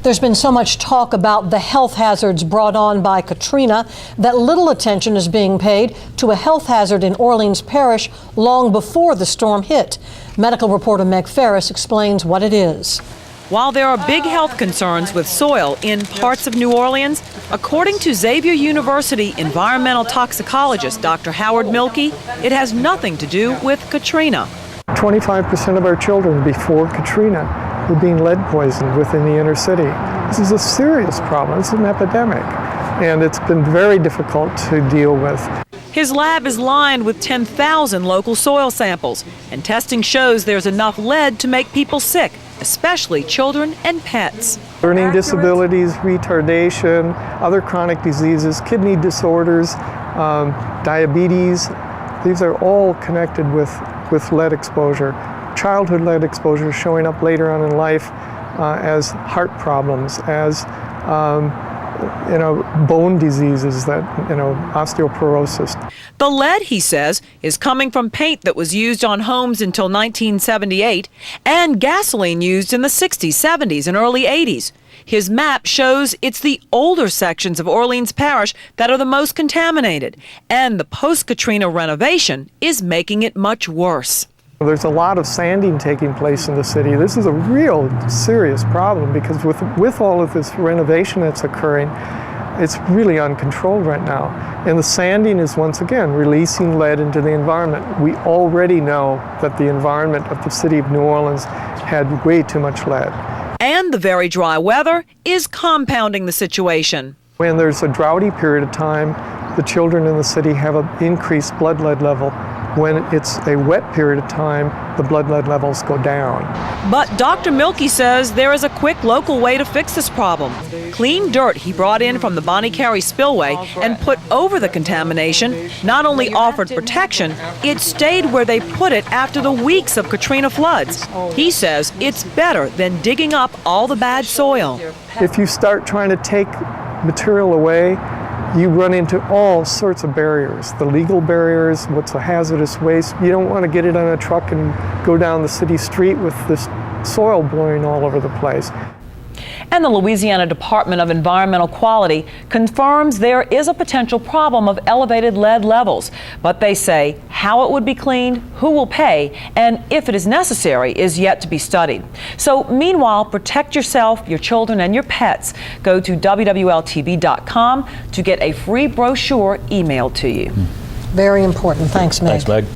There's been so much talk about the health hazards brought on by Katrina that little attention is being paid to a health hazard in Orleans Parish long before the storm hit. Medical reporter Meg Ferris explains what it is. While there are big health concerns with soil in parts of New Orleans, according to Xavier University environmental toxicologist Dr. Howard Milkey, it has nothing to do with Katrina. 25% of our children before Katrina were being lead poisoned within the inner city. This is a serious problem. It's an epidemic, and it's been very difficult to deal with. His lab is lined with 10,000 local soil samples, and testing shows there's enough lead to make people sick, especially children and pets. Learning disabilities, retardation, other chronic diseases, kidney disorders, diabetes, these are all connected with lead exposure. Childhood lead exposure showing up later on in life as heart problems, as bone diseases, osteoporosis. The lead, he says, is coming from paint that was used on homes until 1978 and gasoline used in the 60s, 70s, and early 80s. His map shows it's the older sections of Orleans Parish that are the most contaminated, and the post-Katrina renovation is making it much worse. There's a lot of sanding taking place in the city. This is a real serious problem because with all of this renovation that's occurring, it's really uncontrolled right now. And the sanding is once again releasing lead into the environment. We already know that the environment of the city of New Orleans had way too much lead. And the very dry weather is compounding the situation. When there's a droughty period of time, the children in the city have an increased blood lead level. When it's a wet period of time, the blood lead levels go down. But Dr. Milkey says there is a quick local way to fix this problem. Clean dirt he brought in from the Bonnie Carey spillway and put over the contamination not only offered protection, it stayed where they put it after the weeks of Katrina floods. He says it's better than digging up all the bad soil. If you start trying to take material away, you run into all sorts of barriers. The legal barriers, what's a hazardous waste. You don't want to get it on a truck and go down the city street with this soil blowing all over the place. And the Louisiana Department of Environmental Quality confirms there is a potential problem of elevated lead levels. But they say how it would be cleaned, who will pay, and if it is necessary is yet to be studied. So meanwhile, protect yourself, your children, and your pets. Go to WWL-TV.com to get a free brochure emailed to you. Very important. Thanks, Meg. Thanks, Meg.